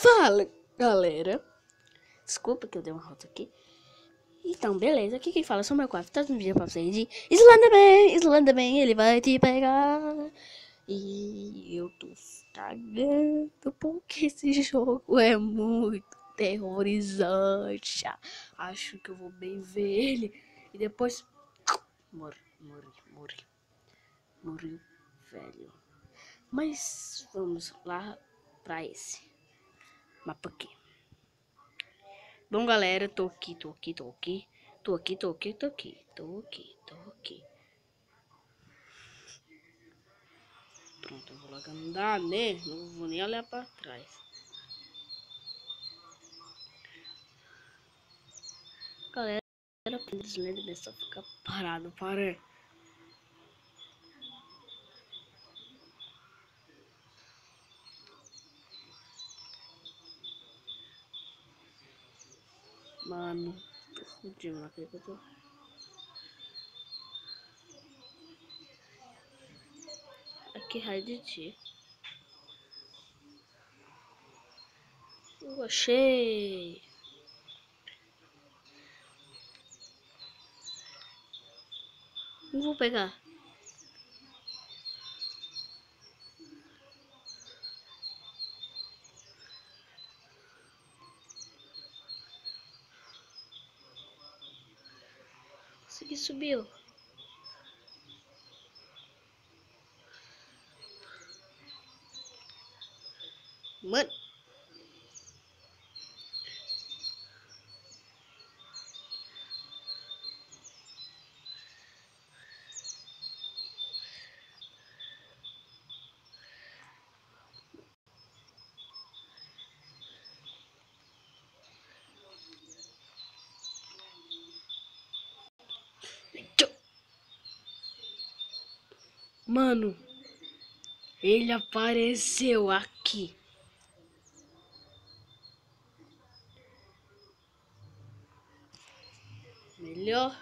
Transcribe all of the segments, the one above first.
Fala, galera. Desculpa que eu dei uma rota aqui. Então, beleza. Aqui quem fala é o meu quarto. Tá no vídeo pra vocês de Slenderman, ele vai te pegar. E eu tô cagando porque esse jogo é muito terrorizante. Acho que eu vou bem ver ele. E depois... Morri, velho. Mas vamos lá pra esse mapa aqui. Bom, galera, tô aqui. Pronto, eu vou logo andar, né? Não vou nem olhar pra trás. Galera, o Slender é só ficar parado, para. Mano, tô fudido, não acredito que eu tô... Aqui, raio de dia. Eu achei. Não vou pegar. Consegui subir. Mano. Mano, ele apareceu aqui. Melhor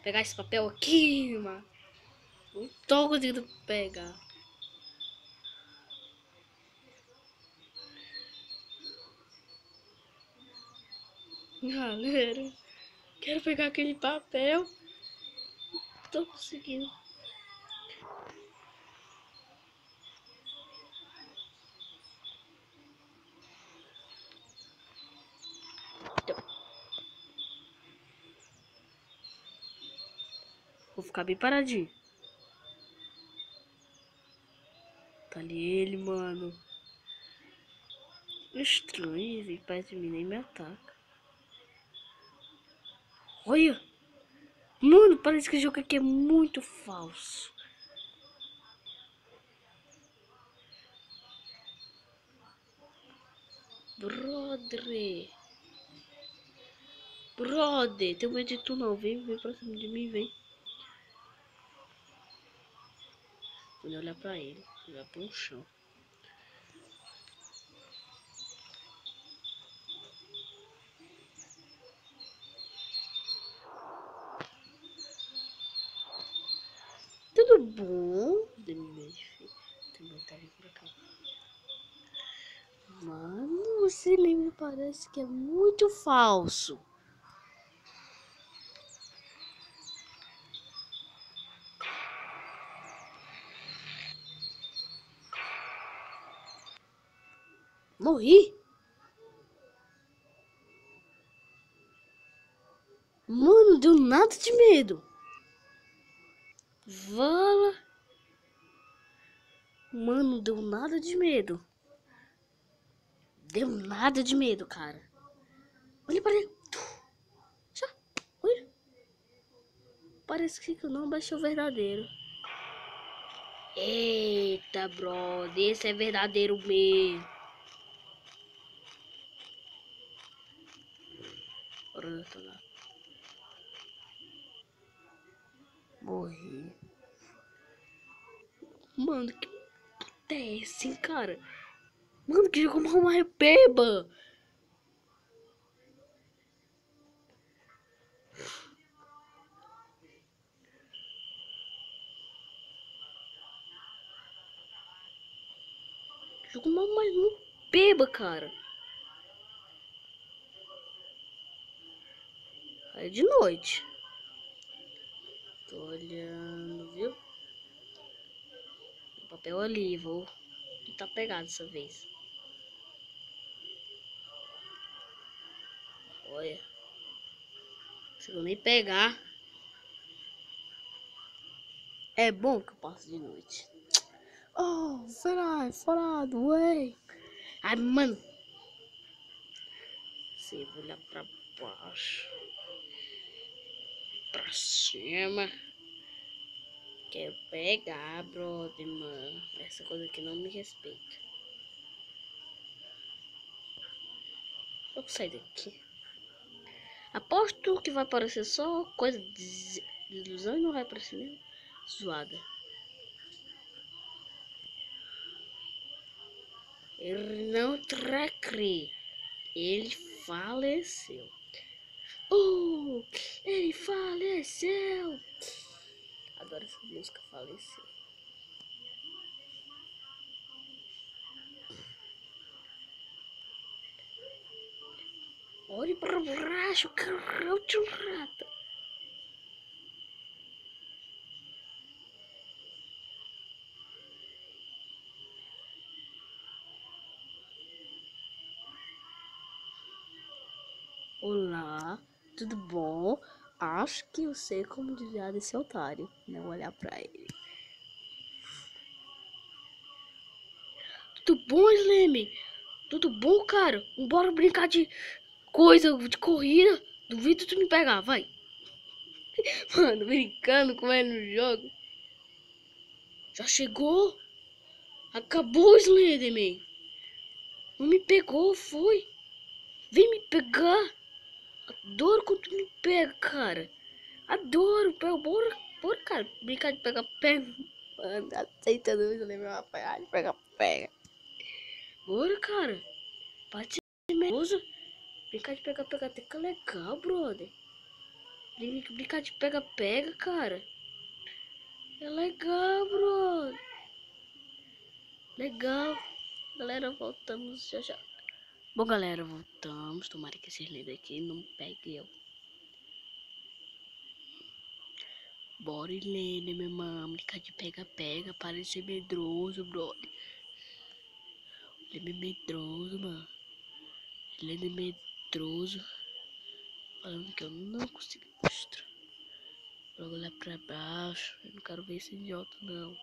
pegar esse papel aqui, mano. Não tô conseguindo pegar. Galera, quero pegar aquele papel. Tô conseguindo. Vou ficar bem paradinho. Tá ali ele, mano. Estranho, ele vem perto de mim, nem me ataca. Olha! Mano, parece que o jogo aqui é muito falso. Brother. Brother, tem medo de tu não. Vem pra cima de mim, vem. Vou olhar pra ele. Olhar pro chão. Tudo bom? Tem que botar ele pra cá. Mano, esse livro parece que é muito falso. Morri? Mano, deu nada de medo. Vala. Mano, deu nada de medo. Deu nada de medo, cara. Olha para ele. Já. Olha. Parece que eu não baixei o verdadeiro. Eita, brother. Esse é verdadeiro mesmo. Pronto, lá. Morri. Mano, que puta é esse, hein, cara? Mano, que jogo mal mais beba. Jogo mal mais beba, cara. É de noite. Tô olhando, viu? O papel ali, vou tentar pegar dessa vez. Olha. Se eu nem pegar. É bom que eu passo de noite. Oh, será? Fora do way. Ai, mano. Você vou olhar pra baixo. Pra cima. Quero pegar, brother, mano. Essa coisa aqui não me respeita. Eu vou sair daqui. Aposto que vai aparecer só coisa de ilusão e não vai aparecer nem zoada. Ele não tracre. Ele faleceu. Oh, ele faleceu. Adoro essa música, faleceu. Olhe para baixo, caralho, tio rata. Olá, tudo bom? Acho que eu sei como desviar desse otário. Não olhar pra ele. Tudo bom, Slime? Tudo bom, cara? Bora brincar de coisa, de corrida. Duvido tu me pegar, vai. Mano, brincando com ele no jogo. Já chegou? Acabou o Slenderman. Não me pegou, foi? Vem me pegar. Adoro quando tu me pega, cara. Adoro. Bora, cara. Brincar de pega-pega. Mano, aceita não, Slenderman vai apanhar de pega-pega. Bora, cara. Pode ser nervoso. Brincar de pega-pega até que é legal, brother. Brincar de pega-pega, cara. É legal, brother. Legal. Galera, voltamos já já. Bom, galera, voltamos. Tomara que esses livros aqui não peguem eu. Bora, Helene, minha irmã. Brincar de pega-pega. Para de ser medroso, brother. Ele é medroso, mano. Ele é medroso. Falando que eu não consigo mostrar. Vou olhar pra baixo. Eu não quero ver esse idiota, não.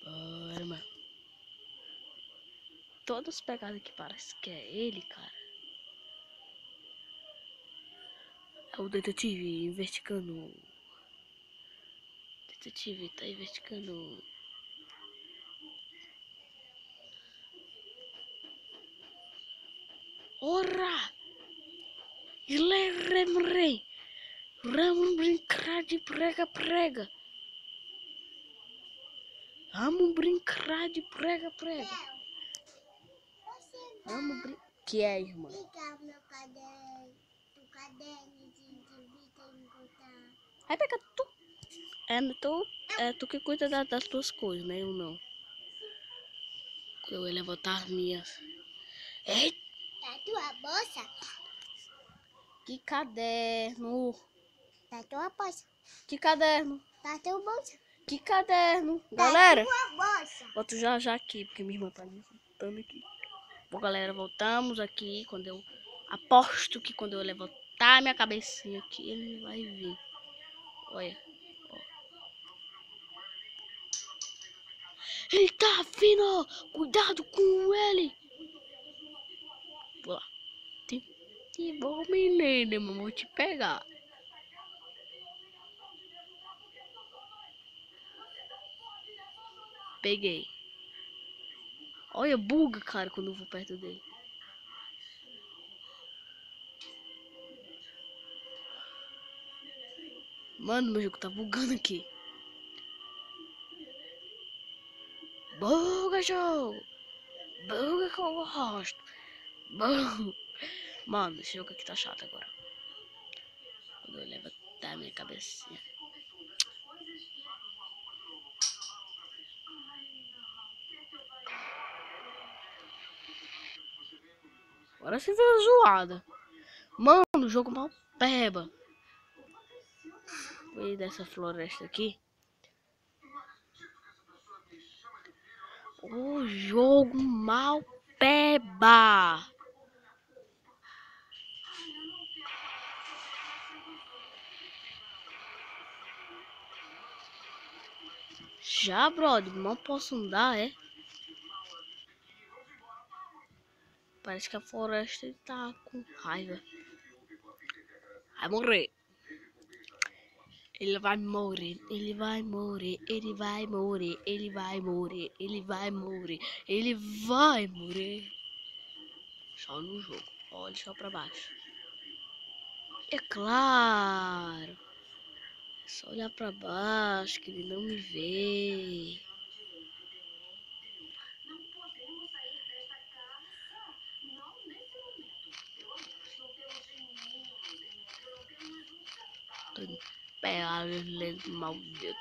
Bora, mano. Todas as pegadas que parece que é ele, cara. É o detetive investigando. O detetive tá investigando. Ora! Ele é rei. Vamos brincar de prega-prega. Vamos brincar de prega-prega. Vamos brincar. Que é, irmã? Pegar o meu caderno, o caderno de vida e botar. Vai pegar tu. É tu que cuida das tuas coisas, né? Eu não. Eu ia levantar as minhas. Eita! Tá tua bolsa? Que caderno. Tá tua bolsa? Que caderno. Tá tua bolsa? Que caderno. Tá Galera, tua bolsa? volto já aqui, porque minha irmã tá me voltando aqui. Bom, galera, voltamos aqui. Quando eu aposto que quando eu levantar minha cabecinha aqui, ele vai vir. Olha. Ó. Ele tá vindo! Cuidado com ele! Vou lá. Que bom, menino, vou te pegar. Peguei. Olha, buga, cara, quando eu vou perto dele. Mano, meu jogo tá bugando aqui. Buga, jogo! Buga que eu gosto! Buga! Mano, esse jogo aqui tá chato agora. Quando eu levantar minha cabecinha. Agora você fez zoada. Mano, o jogo mal peba. Vou dessa floresta aqui. O jogo mal peba. Já, brother, não posso andar, é? Parece que a floresta tá com raiva. Vai morrer. Ele vai morrer, ele vai morrer, ele vai morrer, ele vai morrer, ele vai morrer, ele vai morrer. Só no jogo, olha só pra baixo. É claro. É só olhar pra baixo que ele não me vê. Tô pegado lento maldito.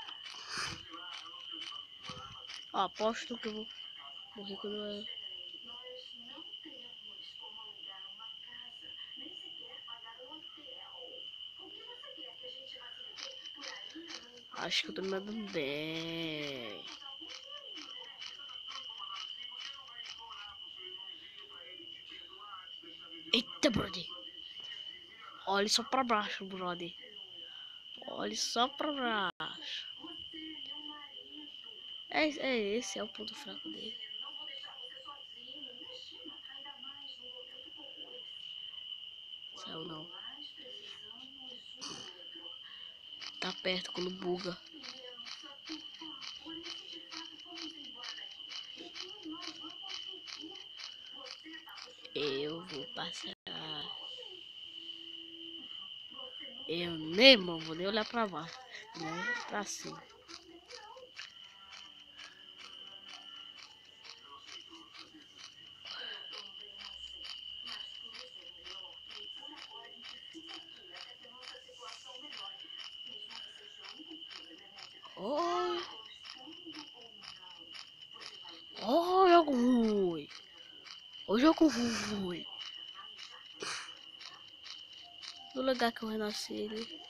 Ó, aposto que eu vou morrer quando eu... Acho que eu tô me dando bem. Eita, brother. Olha só pra baixo, brother. Olha só pra baixo. Esse é o ponto fraco dele. Saiu não. Tá perto quando buga. Eu vou passar. Eu nem, mano, vou nem olhar pra baixo. Nem pra cima. Oh, jogo ruim. O jogo ruim. No lugar que eu renasci ele.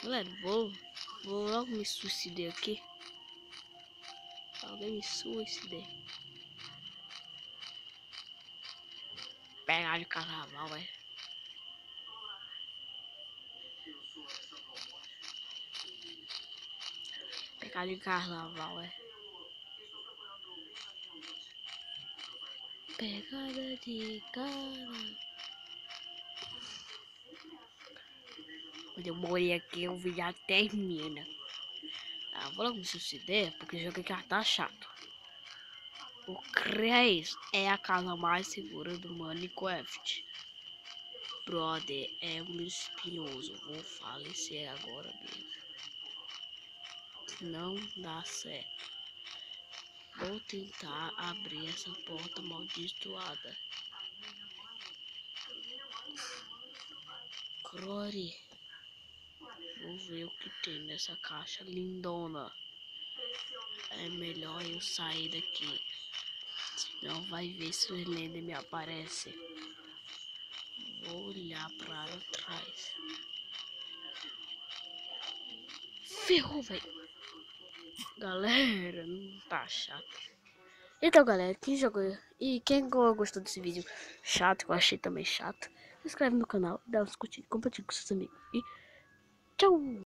Galera, vou logo me suicidar aqui. Alguém me suicidei. Pegar de carnaval, velho. Pegar de carnaval, é. Pegada de cara. Quando eu morrer aqui, o vídeo já termina. Ah, vou logo me suicidar, porque o jogo aqui já tá chato. O CRES é a casa mais segura do Minecraft. Brother, é um espinhoso. Vou falecer agora mesmo. Não dá certo. Vou tentar abrir essa porta amaldiçoada. Crore. Vou ver o que tem nessa caixa lindona. É melhor eu sair daqui. Senão vai ver se o Slender me aparece. Vou olhar para trás. Ferrou, velho. Galera, não tá chato. Então, galera, quem jogou e quem gostou desse vídeo chato, que eu achei também chato, se inscreve no canal, dá uns curtir, compartilha com seus amigos e tchau!